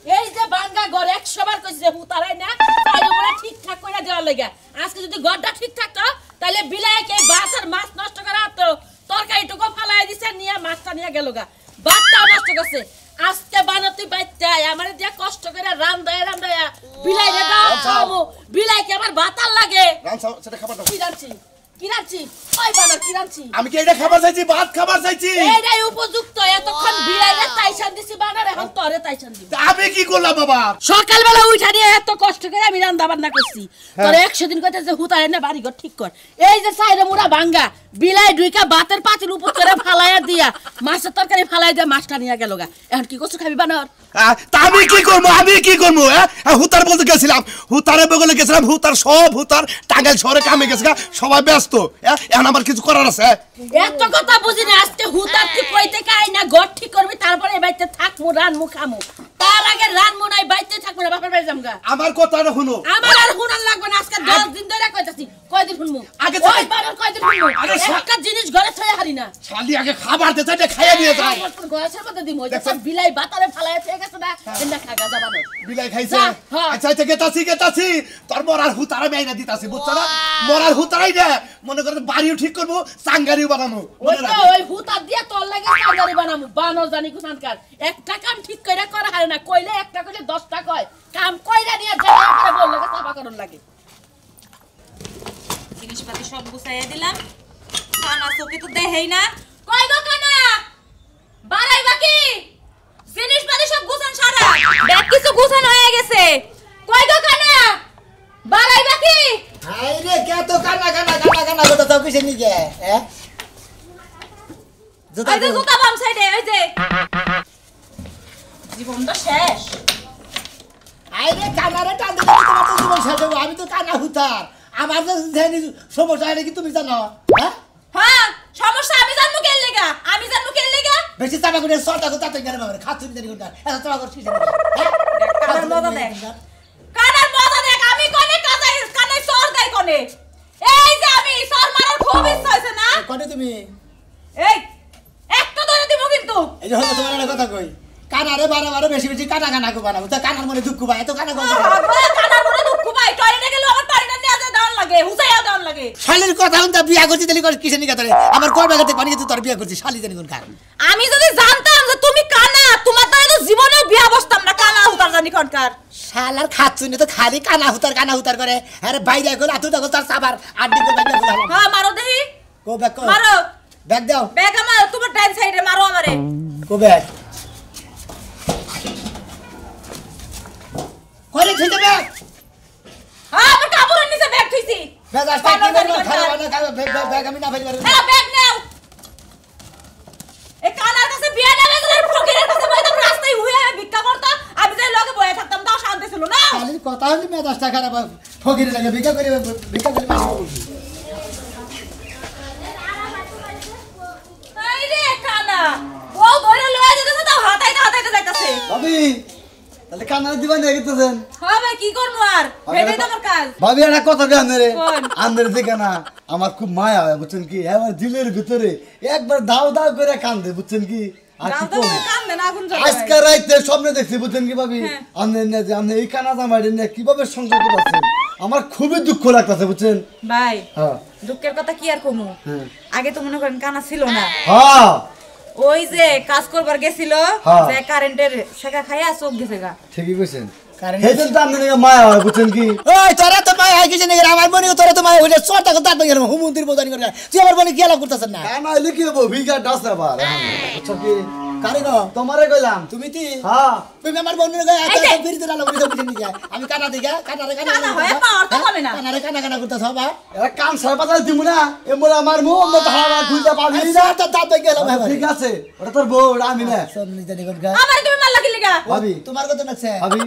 এই যে ভাঙ্গা ঘর 100 বার কইছে হুতারাই না তাই ওরা ঠিকঠাক কইরা দেওয়ার লাগা আজকে যদি ঘরটা ঠিক থাকতো তাহলে বিলাইকে ভাত আর মাছ নষ্ট করা হতো তরকারিটুকু ফালাই দিছে নিয়া মাছটা নিয়া গেলগা ভাতটাও নষ্ট করছে আজকে বানাতে বাইতে আমারে দিয়া কষ্ট করে রান্দায়া বিলাইরে দাও খাবো বিলাইকে আমার ভাত আর লাগে সেটা খাবার দাও কি রাঁচি ওই বানার কি রাঁচি আমি কি এটা খাবার চাইছি ভাত খাবার চাইছি এইটাই উপযুক্ত এতক্ষণ বিলাইরে তাইশান দিছি বানার এখন তোরে তাইশান দিব আমি কি করলাম বাবা সকালবেলা উঠা নিয়ে এত কষ্ট করে আমি রান্না বান্না করছি তোর 100 দিন কইতেছে হুতায় না বাড়ি ঘর ঠিক কর এই যে সাইরে মুড়া ভাঙ্গা বিলাই দুইকা ভাতের পাতিল উপর করে ফালাইয়া দিয়া মাছের তরকারি ফালাই দিয়া মাছটা নিয়া গেলগা এখন কি করছ খাবি বানর তা আমি কি করব হুতার বলতে গেছিলাম হুতারে বগলে গেছিলাম হুতার সব হুতার টাঙ্গাইল শহরে কামে গেছে সবাই ব্যস্ত এখন আমার কিছু করার আছে এত কথা বুঝি না আজকে হুতার কি কইতে কাই না ঘর ঠিক করবি তারপরে বাইতে থাকমু রানমু খামু তার আগে রানমু নাই বাইতে থাকমু না বাপের বাড়ি যামগা আমার কথাটা শুনো আমার আর হুনার লাগবে না আজকে 10 দিন ধরে কইতাছি কয়দিন শুনমু আগে ওই বানর কয়দিন শুনমু আগে একটা জিনিস ঘরে থয়ে হারি না শালি আগে খাবার দে তাইটা খাইয়া নিয়ে যাও গয়াছের মধ্যে দিমু ওই সব বিলাই বাতারে ফালায় থেকে গেছে না এন্ডা খাগা যাবানো বিলাই খাইছে আচ্ছা আচ্ছা গেতাছি তোর মরার হুতারা মেইনা দিতাছি বুঝছ না মরার হুতারাই দে মনে করে বাড়িও ঠিক করব চাঙ্গারিও বানামু ওই হুতা দিয়া তোর লাগে চাঙ্গারি বানামু বানর জানি কুসানকার একটা কাম ঠিক কইরা করা হারে না কইলে একটা কইলে 10টা কয় কাম কইরা নিয়ে যাওয়া করে বল লাগে সাফা করন লাগে জিনিসপাতি সব গুছাইয়া দিলাম কানা চোখে তো দেহেই না কই গো কানা বাড়াই বাকি জিনিসপাতি সব গুছান সারা ব্যাগ কিছু গুছানো হয়ে গেছে কই গো কানা বাড়াই বাকি হাই রে কে তো কানা কথা তো কিছু নি কে ওই যে জুতা বাম সাইডে ওই যে জীবনটা শেষ হাই রে কানারে টান দিলে তোমার তো জীবন শেষ হবে আমি তো কানা হুতার আমার যে জানি সমস্যা এটা কি তুমি জানো হ্যাঁ হ্যাঁ সমস্যা আমি জানমু কেন লাগা বেশি চাপা করে সরটা কথা তো জানে বাবা খাচ্ছি জানি কোনটা এত চাপা করে ঠিক আছে কানার মজা দেখ আমি কোনে কানাই সর দেই কোনে এই যে আমি সর মারার খুব ইচ্ছা হইছে না কোনে তুমি এই একটা ধরে দিমু কিন্তু এই যে হলো তোমার একটা কথা কই কানারে বারে বেশি কানা কো বানাবো তা কানার মনে দুঃখ পায় এত কানা কো কানার মনে দুঃখ পায় টয়লেটে গেল আমার পানিটা নিয়ে যা দাও লাগে হুসাইয়া দাও লাগে শালির কথা হন তা বিয়া করছি তাহলে কিসের নিকা তোরে আমার করবে গেতে পানি তুই তোর বিয়া করছিস শালি জানি কোন কারণ আমি যদি জানতাম যে তুমি কানা তোমার তো এত জীবনেও বিয়া বসতাম না কানা হুতার জানি কোনকার শালার খাচ্ছুনি তো খালি কানা হুতার করে আরে বাইরে কই আতু দেখো তার সাবার আড্ডি করে বাইরে বলা হ্যাঁ মারো দেহি কো ব্যাক কো মারো ব্যাক দাও ব্যাগ আমার তোমার ডান সাইডে মারো আমারে কো ব্যাক কইলে ঠিক ব্যাক হ্যাঁ আমার কাপড়ের নিচে ব্যাগ থইছি ব্যাগ আসতে কি বলবো খারাপ না ব্যাগ আমি না ফেলি পারবো হ্যাঁ ব্যাগ নাও এই কানার কাছে বিয়া না গেলে ফকিরের কাছে বইতাম রাস্তায় হুয়ে ভিক্ষা করতা আমি যে লগে বয়ে থাকতাম তাও শান্তি ছিল না খালি কথা হলি মেজাজটা খারাপ ফকিরে লাগে ভিক্ষা করে এই রে কানা ও ঘরে লয়ে যেতেছে তাও হাতাইতে যাইতাছে ভাবি তাহলে কানারে দিবা না গেতেছেন হ্যাঁ ভাই কি করব আর ভেবেই তো আমার কাজ ভাবি একটা কথা কই আনরে কোন? আনরে দেখে না আমার খুব মায়া হয় বুঝছেন কি আমার দিলের ভিতরে একবার দাও করে কান্দে বুঝছেন কি আর কি দাও করব কান্দে না কোন জন্য আজকে রাইতে স্বপ্নে দেখছি বুঝছেন কি ভাবি আনরে না যে আপনি এই কানা জামাইরে নিয়ে কিভাবে সংসার করতেছেন আমার খুবই দুঃখ লাগতেছে বুঝছেন ভাই হ্যাঁ দুঃখের কথা কি আর কমু হ্যাঁ আগে তো মনে করেন কানা ছিল না হ্যাঁ ওই যে কাজ করবার গেছিল হ্যাঁ। যে কারেন্টের শেখা খাইয়া চোখ গেছে গা ঠিকই কইছেন হেদিন তো আপনি মায়া হয় বুঝছেন কি ওই তোরা তো মায় হয় কিছু নেই আমার মনে তোরা তো মায় হইলে সরটা কথা গেল হুমন্দির বোঝানি করে তুই আমার মনে কি আলাপ করতেছেন না কানা হইলে কি হবো ভিগা ডাস আবার বুঝছো কি কারে গো তোমারে কইলাম তুমি কি হ্যাঁ তুমি আমার বোনের গায়ে এত বিরতে আলাপ করে কিছু নিকে আমি কানা দিগা কানারে কানা হয় পা অর্থ কমে না কানারে কানা করতেছ বাবা এ কাম সারা পাতা দিমু না এ মোরা আমার মুখ মত হারা খুঁজা পাবি না তো দাঁত গেল ভাই ঠিক আছে ওটা তোর বউ ওটা আমি না সবনি জানি কোন গা আমার তুমি মারলা কি লাগা ভাবি তোমার কথা নাছে ভাবি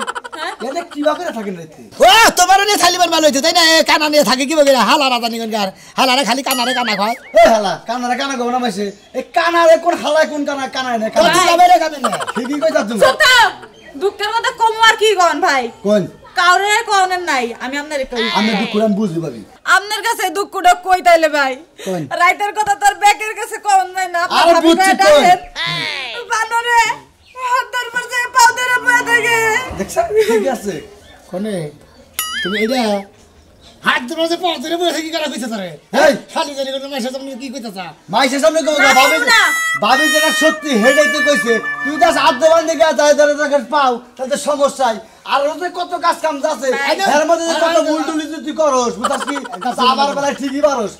এটা কিবা করে থাকেন রাতে ও তোমার নিয়ে খালিবার ভালো হইছে তাই না কানা নিয়ে থাকে কি বলে হালারা জানি কোন গা হালারা খালি কানারে কানা খায় এ হালা কানারে কানা গো না মাইছে এ কানারে কোন হালায় কোন কানা কানায় না কানা তুই যাবে রে গাবে না ঠিকই কইতা তুমি চুপটা দুঃখের কথা কমু আর কি গন ভাই কোন কাউরে কোনের নাই আমি আপনারে কই আমি দুঃখ আমি বুঝি ভাবি আপনার কাছে দুঃখটা কই তাইলে ভাই কোন? রাইতের কথা তোর ব্যাকের কাছে কোন নাই না আরে বুঝছি তো। বানরে হাত ধরে পড়ছে পাও ধরে পড়ে থাকে দেখছ ঠিক আছে কোনে তুমি এইটা হাত ধরে যে পথ ধরে বসে কি করা কইছ তোরে এই খালি জানি কোন মাসে তুমি কি কইতাছা মাইসের সামনে কই না, ভাবি না। ভাবি যেটা সত্যি হেডাই তো কইছে তুই দাস হাত দেবান দিকে যায় ধরে তাকে পাও তাতে সমস্যাই আর ওতে কত কাজ কাম আছে এর মধ্যে যে কত ভুল টুলি তুই করস বুঝাস কি আবার বেলা ঠিকই পারস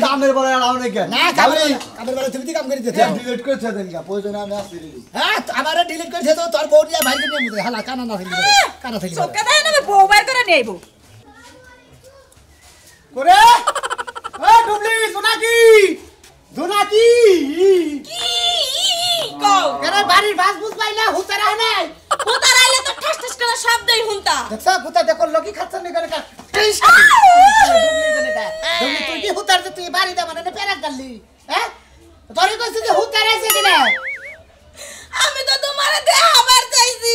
কামের বেলা আর নাকি না কামের বেলা তুমি কাম করে দিতে ডিলিট করেছে দেন গা প্রয়োজন আমি আসছি হ্যাঁ আমারে ডিলিট করে দিতে তোর বউ নিয়ে ভাইকে নিয়ে মুদে হালা কানা না ফেলি কানা ফেলি চোখে দেয় না বউ বাইর করে নিয়ে আইবো করে এ ডুবলি জোনাকি জোনাকি কি কও আরে বাড়ির বাস বুঝ পাইলা হুতারা নাই হুতার আইলে তো ঠাস ঠাস করে শব্দই হুনতা দেখছ হুতা দেখো লোকি খাচ্ছ নি করে ডুবলি তুই কি হুতার যে তুই বাড়ি দা মানে পেরা গালি হ্যাঁ তোরে কইছিস যে হুতার আছে কিনা আমি তো তোমারে দেখাবার চাইছি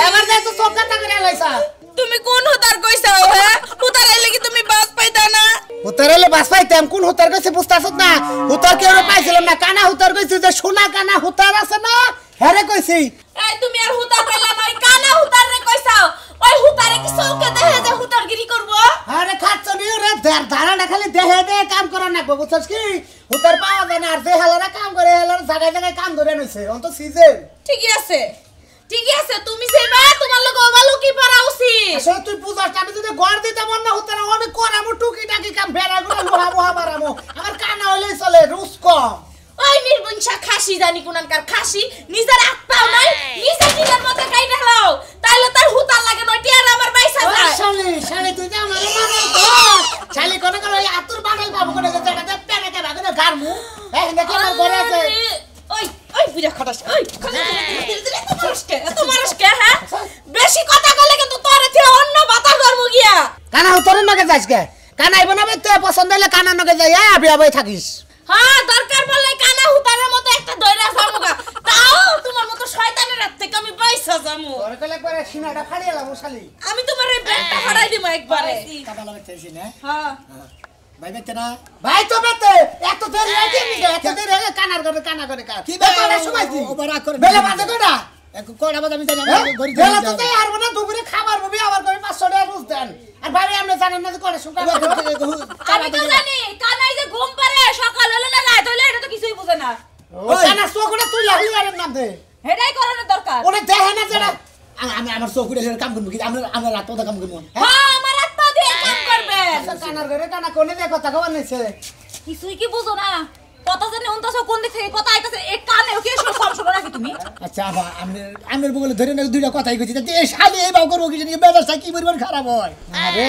এবার দেখ তো সব কথা করে লাইছা তুমি কোন হুতার কইছাও হ্যাঁ হুতার আইলে কি তুমি বাস পাইতা না হুতারেলে বাস পাইতাম কোন হুতার কইছে বুঝতাছস না হুতার কেউ পাইছিলাম না কানা হুতার কইছে যে সোনা কানা হুতার আছে না হেরে কইছি এই তুমি আর হুতার পাইলা নয় কানা হুতার রে কইছাও ওই হুতারে কি চৌকে দেখে যে হুতারগিরি করব আরে খাচ্ছ নি রে ধারাটা খালি দেহে দে কাম করা না বুঝছস কি হুতার পাওয়া যায় না আর যে হালারা কাম করে হালারা জায়গায় জায়গায় কাম ধরে নইছে অন্ত সিজন ঠিকই আছে তুমি সেবা তোমার লোক ভালো কি পারা উচিত আসলে তুই পূজার টাইমে যদি গড় দিতে মন না হুতার আমি করামু টুকি টাকি কাম ফেরা গুলো লোহা মোহা মারামু আমার কানা হইলেই চলে রুস কম ওই নির্বংশা খাসি জানি কোনকার খাসি নিজের আত্মাও নাই নিজের নিজের মধ্যে কাইটা হলো তাইলে তার হুতার লাগে নয় টিয়ার আমার বাইসা যায় শালি তুই যে আমার মানাই তো শালি কোন কোন ওই আতুর বানাই বাবু কোন জায়গাতে পেনে কে বাগুনে গারমু এই দেখি আমার ঘরে আছে ওই বুঝা খটাস ওই তোমারকে হ্যাঁ বেশি কথা বলে কিন্তু তোরে থেকে অন্য বাতা করব গিয়া কানা তোর নগে যাইস কে কানা আইব না বে তুই পছন্দ হলে কানা নগে যাই আবি আবি থাকিস হ্যাঁ দরকার পড়লে কানা হুতারের মতো একটা দইরা যামুগা তাও তোমার মতো শয়তানের হাত থেকে আমি বাইসা যামু তোর কলে করে সিনাটা ফাড়িয়ালাম শালি আমি তোমার এই ব্যাগটা হারাই দিমু একবারে কাবালা বেতেছি না হ্যাঁ ভাই বেতে না ভাই তো বেতে এত দেরি হইছে নি এত দেরি হলে কানার করে কানা করে কা কি বেলা সময় দি ওবরা করে বেলা বাজে কয়টা এক কয়টা বাজে আমি জানি না গরি বেলা তো তাই আর না দুপুরে খাবার ববি আবার করে 500 টাকা রোজ দেন আর ভাবি আপনি জানেন না যে করে শুকা আমি তো জানি কানাই যে ঘুম পারে সকাল হলে না রাত হলে এটা তো কিছুই বুঝে না ও কানা চোখটা তুই লাগলি আর নাম দে হেডাই করানোর দরকার ওরে দেখে না যেটা আমি আমার চোখটা কাম করব কি আমরা রাত তো কাম করব হ্যাঁ আমার আত্মা দিয়ে কাম করবে কানার ঘরে কানা কোনে দে কথা কবার নাইছে কিছুই কি বুঝো না কথা জানি উনতাছো কোন দিক থেকে কথা আইতাছে এক কানে কি সব সমস্যা রাখি তুমি আচ্ছা আবা আমি বলে ধরে না দুইটা কথাই কইছি যে এই শালি এই বাউ করব কি জানি ব্যবস্থা কি পরিমাণ খারাপ হয় আরে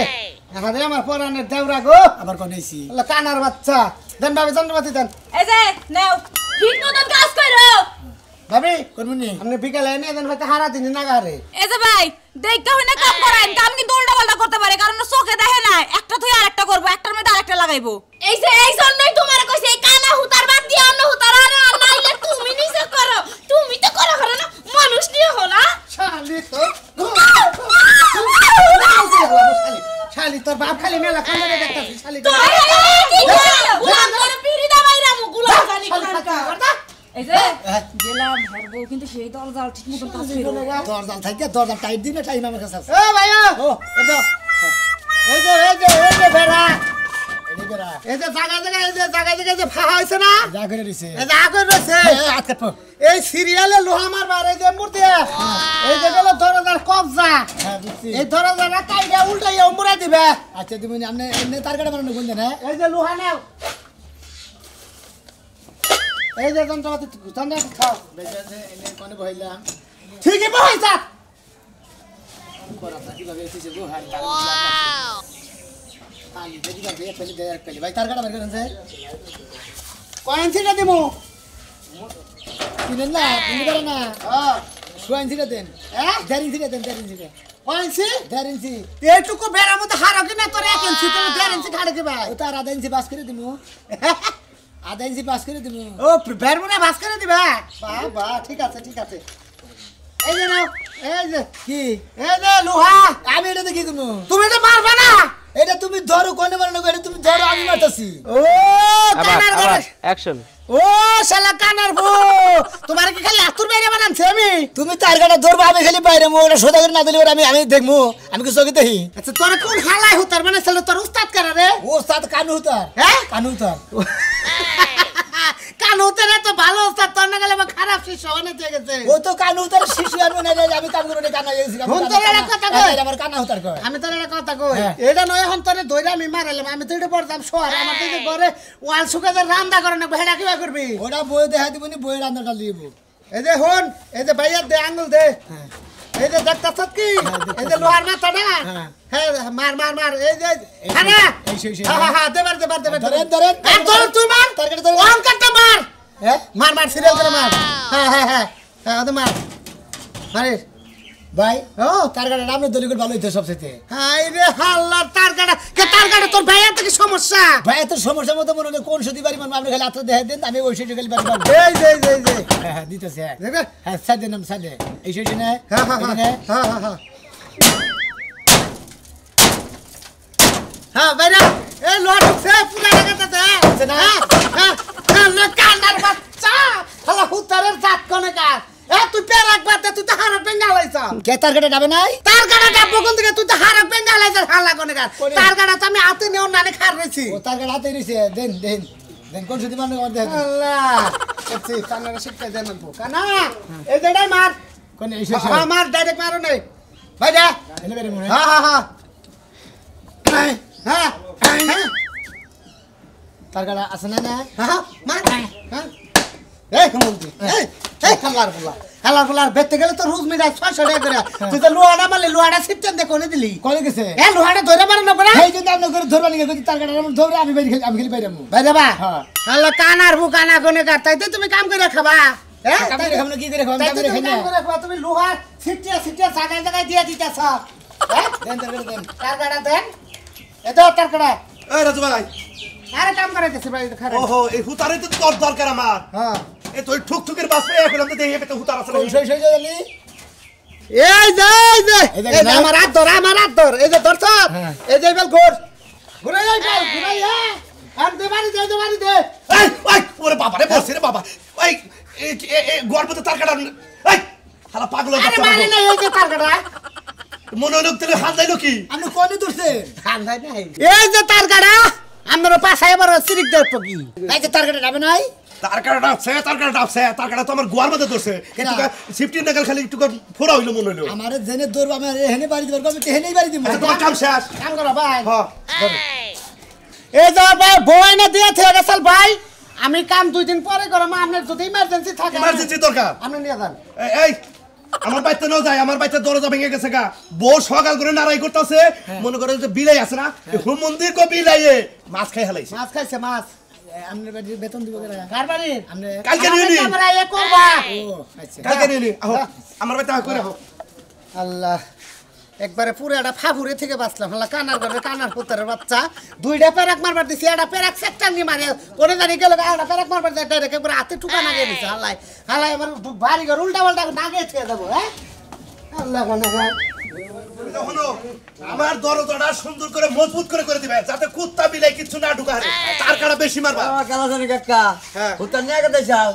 আরে আমার পরানের দেওরা গো আবার কোনেছি আল্লাহ কানার বাচ্চা দেন ভাবি জানবাতি দেন এই যে নাও ঠিক মতন কাজ করো ভাবি করবনি আপনি বিকালে এনে দেন হয়তো হারা দিন না গারে এই যে ভাই দেখতে হয় না কাম করেন কাম কিন্তু উল্টা পাল্টা করতে পারে কারণ চোখে দেখে না একটা তুই আরেকটা করব একটার মধ্যে আরেকটা লাগাইবো এই যে এই জন্যই তোমারে কইছে এই কানা হুতার বাদ দিয়ে অন্য হুতার আর নাইলে তুমি নিজে করো তুমি তো করো না মানুষ নিয়ে হো না শালি তো শালি তোর বাপ খালি মেলা কান্দে দেখতাছিস শালি তো কি করো গুলাম করে পিড়ি দামাইরা মু গুলাম জানি কোনটা এই যে গেলাম ধরবো কিন্তু সেই দরজাল ঠিক মতন কাজ করো দরজাল থাকে দরজাল টাইট দিনে টাইম আমার কাছে আছে এ ভাইয়া ও এই যে বেড়া এই যে জায়গা যে ফাহা হইছে না যা করে দিছে এই যে আগুন রয়েছে হাত কাটবো এই সিরিয়ালে লোহা মারবার এই যে মূর্তি এই যে গেল দরজার কবজা হ্যাঁ বুঝছি এই দরজাটা কাইটা উল্টাইয়া মুড়া দিবে আচ্ছা তুমি আপনি এমনি তার কাটা বানানো কোন না এই যে লোহা নাও এই যে যন্ত্রপাতি খাও এনে কোনে বইলাম ঠিকই বহাইছা করা কিভাবে এসেছে গো হাই আলি দেখি না দিয়ে ফেলে দেয় ফেলে ভাই তার কাটা বের করেন যে কয়েন্সিটা দিমু কিনেন না কিনে পারে না হ্যাঁ সোয়াইনসিটা দেন দেরিনসিটা দেন দেরিনসিটা কয়েন্সি দেরিনসি এইটুকু বেড়ার মধ্যে হারো কিনা তোর 1 ইঞ্চি তুমি 1.5 ইঞ্চি খাড়ে কি ভাই ও তার আধা ইঞ্চি পাস করে দিমু আধা ইঞ্চি পাস করে দিমু ও বের মনে ভাস করে দিবা বাহ ঠিক আছে এই যে নাও এই যে কি এই যে লোহা আমি এটা দেখি কোনো তুমি তো মারবা না এটা তুমি ধরো কোনে মারনো এটা তুমি ধরো আমি মারতাছি ও কানার গড়ে অ্যাকশন ও শালা কানার বউ তোমার কি খালি আতুর বাইরে বানানছে আমি তুমি তার গাটা ধরবা আমি খালি বাইরে মো ওটা সোজা করে না দিলে ওটা আমি দেখমু আমি কি চোখে দেখি আচ্ছা তোরা কোন হালাই হুতার মানে ছেলে তোর উস্তাদ কারা রে উস্তাদ কানু হুতার হ্যাঁ কানু হুতার কানু হুতার তো ভালো উস্তাদ তোর না গেলে আমার খারাপ শিষ্য অনেক হয়ে গেছে ও তো কানু হুতার শিষ্য আমি না আমি কাম করে কানা গেছি আমি তোর একটা কথা কই আমার কানা হুতার কই আমি তোর একটা কথা কই এটা নয় এখন তোরে দইরা আমি মারালাম আমি তো এটা পড়তাম শহর আমার তো ঘরে ওয়াল শুকাতে রান্না করে না ভেড়া কিবা করবি ওটা বই দেখা দিবনি বই রান্নাটা দিব এই যে হন এই যে ভাইয়া দে আঙ্গুল দে এই যে দেখতাছ কি এই যে লোহার মাথা না হ্যাঁ মার মার মার এই যে খানা হ্যাঁ হ্যাঁ দেবার ধরেন ধর তুই মার টার্গেট ধর অঙ্কটা মার হ্যাঁ মার মার সিরিয়াল করে মার হ্যাঁ হ্যাঁ হ্যাঁ হ্যাঁ ওটা মার মারে ভাই ও টার্গেট নাম দলি করে ভালো হইতো সবচেয়ে হাই রে হাল্লা টার্গেট কে টার্গেট তোর ভাইয়া তো কি সমস্যা ভাইয়া তো সমস্যা মতো মনে হয় কোন সদি বাড়ি মারব আপনি খালি হাতে দেখাই দেন আমি ওই সাইডে খালি বাড়ি মারব এই যে হ্যাঁ হ্যাঁ দিতেছে হ্যাঁ হ্যাঁ সাইডে নাম সাইডে এই সাইডে না হ্যাঁ হ্যাঁ হ্যাঁ ভাইরা এই লোড সে পুরা লাগাতে না হ্যাঁ হ্যাঁ না কানার বাচ্চা শালা হুতারের জাত কোনে কার এ তুই পেরাক বাতে তুই তো হারা পেঙ্গা লাইছা কে তার গাড়ি যাবে নাই তার গাড়ি যাব কোন দিকে তুই তো হারা পেঙ্গা লাইছা হালা কোনে কার তার গাড়ি তো আমি হাতে নেও নানি খার রইছি ও তার গাড়ি হাতে রইছে দেন কোন সদি মানে কোন দেন আল্লাহ এসে কানার শিক্ষা দেন না কানা এই দেড়াই মার কোন এই শেষ মার ডাইরেক্ট মারো নাই ভাই যা এনে বেরে মনে হ্যাঁ হ্যাঁ তার গাড়ি আছে না হ্যাঁ মার হ্যাঁ এই কমলতি এই খালার বলার বেতে গেলে তো রুজ মিডা 600 টাকা করে তুই তো লোহাটা মারলে লোহাটা সিস্টেম দে কোনে দিলি কোনে গেছে এ লোহাটা ধরে মারো না পড়া এই যদি আপনি করে ধরবা নিয়ে গদি তার গাড়ি ধরে আমি খালি বাইরামু বাইরাবা হ্যাঁ আল্লাহ কানার বু কানা কোনে কার তাই তো তুমি কাম করে খাবা হ্যাঁ কাম করে খাবো না কি করে খাবো আমি করে খাই না কাম করে খাবা তুমি লোহা সিটিয়া জায়গায় জায়গায় দিয়া দিতাছ হ্যাঁ দেন তার গাড়ি দেন এটা তার গাড়ি এই রাজু ভাই আরে কাম করে দিছি ভাই খারাপ ওহো এই হুতারে তো তোর দরকার আমার হ্যাঁ এই তুই ঠুকঠুকের বাস পেয়ে এখন তো দেখে পেতে হুতার আছে সেই জানি এই যে আমার হাত ধর এই যে ধরছ এই যে বেল ঘুরে যাই আর দে বাড়ি দে এই ওরে বাবা রে বসে রে বাবা এই গর্ভতে তার কাটা এই শালা পাগল হয়ে আরে মারি না এই যে তার কাটা মনে হলো তুই হাত দাইলো কি আপনি কোনে ধরছেন হাত দাই নাই এই যে তার কাটা আমরা পাছায় আবার সিরিক দেব কি এই যে তার কাটা যাবে নাই তার কাটা তো আমার গোয়ার মধ্যে ধরছে কিন্তু 15 নাগাল খালি একটু ফোড়া হইলো মনে হলো আমারে জেনে ধরব আমি এখানে বাড়ি দিব আমি এখানেই বাড়ি দিব তোমার কাম শেষ কাম করো ভাই হ্যাঁ এই যা ভাই বই না দিয়ে থেকে গেছাল ভাই আমি কাম 2 দিন পরে করব আপনার যদি ইমার্জেন্সি থাকে ইমার্জেন্সি দরকার আপনি নিয়ে যান এই আমার বাইতে না যায় আমার বাইতে দরজা ভেঙে গেছে গা বউ সকাল করে নারাই করতেছে মনে করে যে বিলাই আছে না হুম মন্দির কো বিলাইয়ে মাছ খাই হালাইছে মাছ খাইছে মাছ আমনে বাড়ি বেতন দিব কেন কার বাড়ি আমনে কালকে নিয়ে নি আমরা এ করবা ও আচ্ছা কালকে নিয়ে নি আহো আমার বাইতে করে আহো আল্লাহ একবারে পুরো একটা ফাফুরে থেকে বাঁচলাম আল্লাহ কানার ঘরে কানার পুত্রের বাচ্চা দুইটা পেরাক মারবার দিছি একটা পেরাক সেক্টর নি মারে ওরে জানি গেল একটা পেরাক মারবার দেয় ডাইরেক্ট একবারে হাতে টুকা নাগে দিছে আল্লাহ আল্লাহ আমার বাড়ি ঘর উল্টা পাল্টা নাগে ছেড়ে দেবো হ্যাঁ আল্লাহ কানা হলো আমার দরজাটা সুন্দর করে মজবুত করে দিবে যাতে কুত্তা বিলাই কিছু না ঢুকারে তার কাটা বেশি মারবা কালা জানি কাকা হুতার নিয়ে গেতে চাও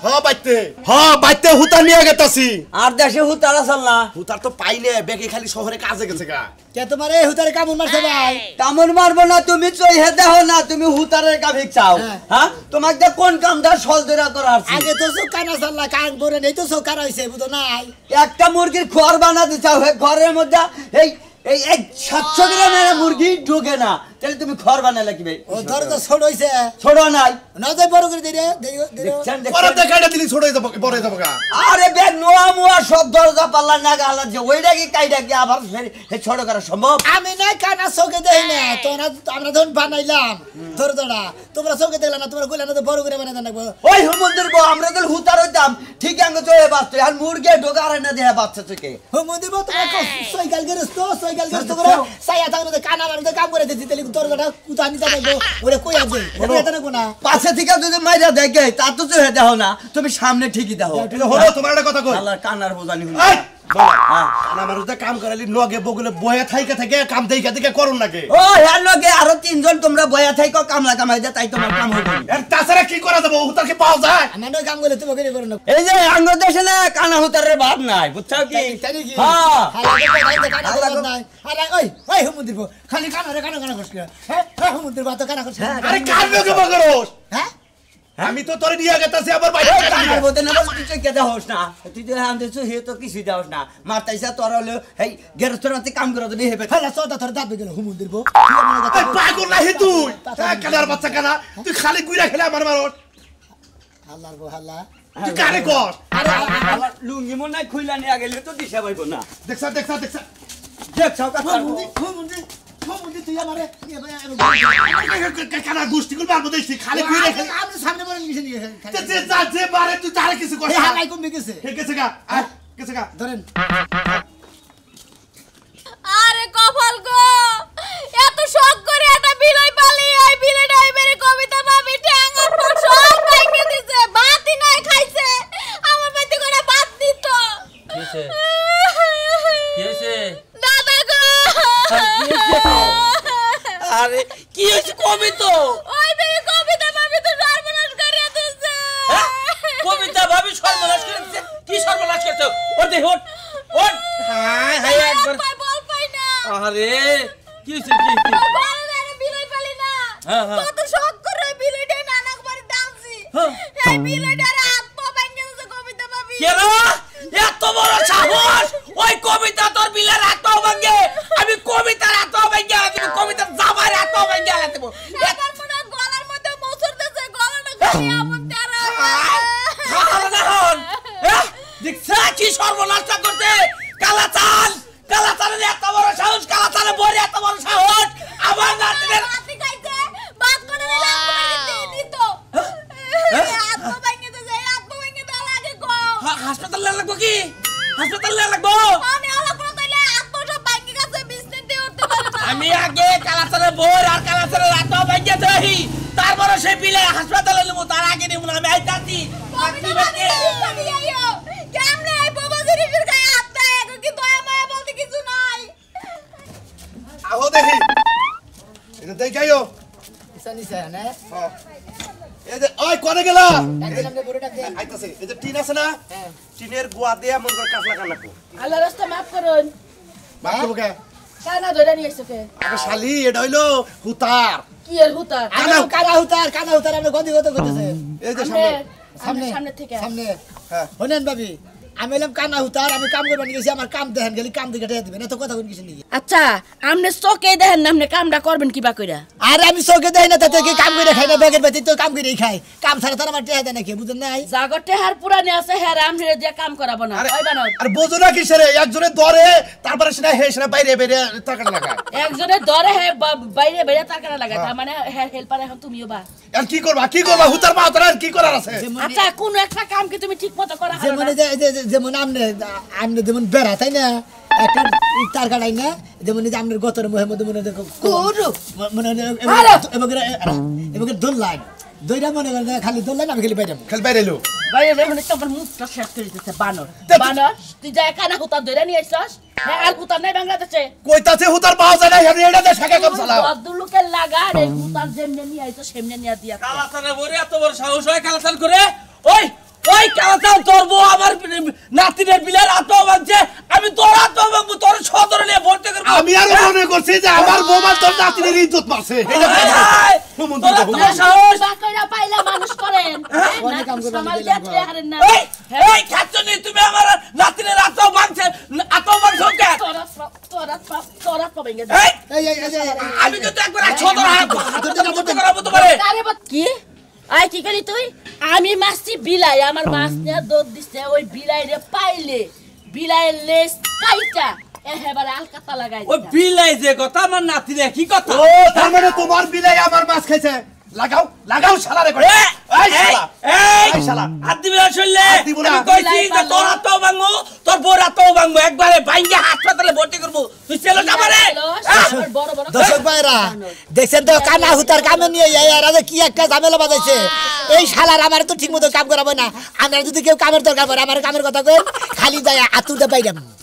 বাইতে হুতা নিয়ে গেতাছি আর দেশে হুতার আসল না হুতার তো পাইলে বেগে খালি শহরে কাজে গেছে গা কে তোমার এই হুতারে কামড় মারছে ভাই কামড় মারবো না তুমি চই হেদে হো না তুমি হুতারের কাভিক চাও হ্যাঁ তোমাক দে কোন কামটা সল ধরে করার আগে তো সব কানা সাল্লা কান বরে নেই তো সব কারা হইছে বুঝো নাই একটা মুরগির খড় বানাতে চাও ঘরের মধ্যে এই এই 700 গ্রামের মুরগি ঢোকে না তাহলে তুমি খড় বানালে কি ভাই ও ধর তো ছোট হইছে ছোট নাই না যাই বড় করে দিরে পরে দেখাইটা দিলি ছোট হয়ে যাবো বড় হয়ে যাবো গা আরে বে নোয়া মুয়া সব দরজা পাল্লা না গালা যে ওইটা কি কাইটা কি আবার ছোট করা সম্ভব আমি না কানা চোখে দেই না তোরা আমরা যখন বানাইলাম দরজাটা তোমরা চোখে দেখলা না তোমরা কইলা না বড় করে বানাই দেন ওই হুমন্দির বউ আমরা তো হুতার হইতাম ঠিক আঙ্গ চলে বাঁচতে আর মুরগি ঢোকারে না দেয়া বাচ্চা চোখে হুমন্দির বউ তোমরা সাইকেল করে সাইয়া থাকলে কানা মারতে কাম করে দিতে তাহলে দরজাটা কুতা নিতে পারবো ওরে কই আছে ওরে এত না কোনা পাশে থেকে যদি মাইরা দেখে তা তো চোখে দেখো না তুমি সামনে ঠিকই দেখো হলো তোমার একটা কথা কই আল্লাহর কানার বোঝানি হলো এই আমার ওটা কাম করালি নগে বগলে বয়া থাইকা থেকে কাম দেইকা থেকে করুন নাকি ও হ্যাঁ লগে আরো তিনজন তোমরা বয়া থাইকো কামলা কামাই দে তাই তোমার কাম হবে এর তাছাড়া কি করা যাবে হুতার কি পাওয়া যায় আমার কাম করে তুমি করে করো না এই যে আঙ্গ দেশে না কানা হুতারের ভাব নাই বুঝছো কি তাই কি হ্যাঁ ওই হুমুন্দির খালি কানা কানা করছ হ্যাঁ হুমুন্দির বাত কানা করছ আরে কার বগে বগরস হ্যাঁ আমি তো তোরে নিয়ে গেতাছি আবার বাইরে কানার বলতে না বল তুই কে দেহস না তুই তো হাম দেছো হে তো কিছু দেহস না মারতাইছা তোর হলো এই গেরস্তরাতে কাম করে দিবি হেবে হ্যাঁ সদা তোর দাঁত গেল হুমুন্দির এই পাগল না হে তুই কানার বাচ্চা কানা তুই খালি গুইরা খেলে আমার মারত হাল্লার গো হাল্লা তুই কারে কর আমার লুঙ্গি মনে হয় খুইলা নিয়ে গেলে তো দিশা পাইব না দেখছা দেখছাও কথা হুমুন্দি তুই আমারে কানা গোষ্ঠী গুলো মারবো দেখছি খালি গুইরা খেলে আপনি সামনে বলেন নিচে নিয়ে যে যা যে বারে তুই তারে কিছু কর হালাই কমবে গেছে হে গেছে গা আয় গেছে গা ধরেন আরে কপাল গো এত শখ করে একটা বিলাই পালি ওই বিলাইটা এবারে কবিতা ভাবি ঠ্যাঙ্গার পর সব ভাঙে দিছে ভাতই নাই খাইছে আমার বাইতে করে ভাত দিত কিছে কিছে দাদা গো আরে কি হইছে কবি তো ওই বেরে কবিতা ভাবি তো সর্বনাশ করে দিছে কবিতা ভাবি সর্বনাশ করেছে কি সর্বনাশ করছো ওর দেখ ওর হাই হাই একবার বল পাই না আরে কি হইছে বল না বিলাই পালি না হ্যাঁ, হ্যাঁ। কত শখ করে বিলাইটা নানাক বাড়ি ডালছি হ্যাঁ। এই বিলাইটার হাত পা ভাঙে দিছে কবিতা ভাবি কেন এত বড় সাহস ওই কবিতা তোর বিলের এত ভাঙে আমি কবিতার এত ভাঙে আমি কবিতার জামার এত ভাঙে দেব এখন মনে হয় গলার মধ্যে মোচড় দিছে গলাটা খালি এমন তেরা দেখছা কি সর্বনাশটা করতে কালাচালের এত বড় সাহস কালাচালে বড় এত বড় সাহস আমার নাতিদের রাতে খাইছে ভাত করে নিলে আত্মা দিত আত্মা ভাঙে দিছে আত্মা ভাঙে দেওয়া লাগে গো হাসপাতালে লাগবো কি হাসপাতালে লাগবো আমি আলাপ করে তাইলে আত্মা সব ভাঙে গেছে বিছনাতে দিয়ে উঠতে পারে না আমি আগে কালাচালের বড় আর কালাচালের এত ভাঙে দেই তারপর সেই বিলে হাসপাতালে নেব তার আগে নেব না আমি আইতাছি কবিতা ভাবি পানি আইও কেমনে এই বাবা জিনিসের গায়ে হাত দেয় এখন কি দয়া মায়া বলতে কিছু নাই আহো দেখি এটা দেখাইও সানি স্যার না এই যে ওই কোনে গেলা একদম বড়টা দে আইতাছে এই যে টিন আছে না টিনের গোয়া দিয়ে মন করে কাটলা কাটলা আল্লাহ রাস্তা মাফ করুন মার দেবো কে কানা ধরে নিয়ে এসেছে আরে শালি এটা হইলো হুতার কি এর হুতা কানা হুতার আমরা গদি গদি করতেছে এই যে সামনে সামনে থেকে সামনে হ্যাঁ হনেন ভাবি আমি এলাম কানা হুতার আমি কাম করবার গেছি আমার কাম দেখেন গেলি কাম দিকে দিবেন এত কথা কোন কিছু নেই আচ্ছা আপনি চোখে দেখেন না আপনি কামটা করবেন কিবা কইরা আর আমি চোখে দেই না তাতে কি কাম করে খাই না ব্যাগের বেতি তো কাম করে খাই কাম ছাড়া তার আমার টেহা দেয় নাকি বুঝেন নাই জাগরতে হার পুরানি আছে হ্যাঁ আমরে দিয়ে কাম করাবো না ওই বানাও আর বোঝো না কিসেরে একজনে ধরে তারপরে সেটা হে সেটা বাইরে বাইরে টাকা লাগায় একজনের দরে হে বাইরে বাইরে টাকা লাগায় তার মানে হেল্পার এখন তুমিও বা আর কি করবা হুতার মা তোর আর কি করার আছে আচ্ছা কোন একটা কাম কি তুমি ঠিক মতো করা যেমন যেমন আমনে যেমন বেড়া তাই না একটা তার কাটাই না যেমন আমনের গতর মোহাম্মদ মনে দেখো মনে এবার দোল লাইন দইরা মনে করেন খালি দোল লাইন আমি খালি বাইরে খেল বাইরে এলো বাইরে যখন তোমার মুখটা শেষ করে দিতেছে বানর তুই যাই কানা হুতা ধরে নিয়ে আসছস হ্যাঁ আর হুতা নাই বাংলাদেশে কইতাছে হুতার পাওয়া যায় না এটা দে শাখা কাম চালাও আব্দুলকে লাগা রে হুতার যেমনে নিয়ে আইছো সেমনে নিয়ে দিয়া কালাচালে বরে এত বড় সাহস হয় কালাচাল করে ওই ওই কালাচাল তোর বউ আমার নাতিনের বিলার আতো ভাঙছে আমি তোর আতো ভাঙবো তোর সদরে নিয়ে ভর্তি করবো আমি আর মনে করছি যে আমার বৌমা তোর নাতিনের ইজ্জত মারছে সাহস বাকইরা পাইলা মানুষ করেন অনেক কাম করবেন সমাজ যাত্রে হারেন না এই এই খাচ্ছনি তুমি আমার নাতিনের আতো ভাঙছে কে তোরা পাবেঙ্গে আমি কিন্তু একবার সদর ভর্তি করাবো তোমারে কি আই কি করি তুই আমি মাছটি বিলাই আমার মাছ নিয়ে দুধ দিছে ওই বিলাই রে পাইলে বিলাইয়ের লেজ কাইটা এবারে আলকাতা লাগাই ওই বিলাই যে কথা আমার নাতিনে কি কথা ও তার মানে তোমার বিলাই আমার মাছ খাইছে লাগাও শালা রে করে এই শালা এই শালা হাত দিবে শুনলে হাত দিব না। আমি কইছি যে তোর আতো ভাঙবো তোর বউর আতো ভাঙবো একবারে ভাঙিয়ে হাসপাতালে ভর্তি করবো তুই চলো যাবারে বড় বড় দর্শক ভাইরা দেখছেন তো কানা হুতার কামে নিয়ে এরা যে কি একটা ঝামেলা বাজাইছে এই শালার আমার তো ঠিক মতো কাম করাবে না আমরা যদি কেউ কামের দরকার পড়ে আমার কামের কথা কই খালি যায় আতুটা পাইলাম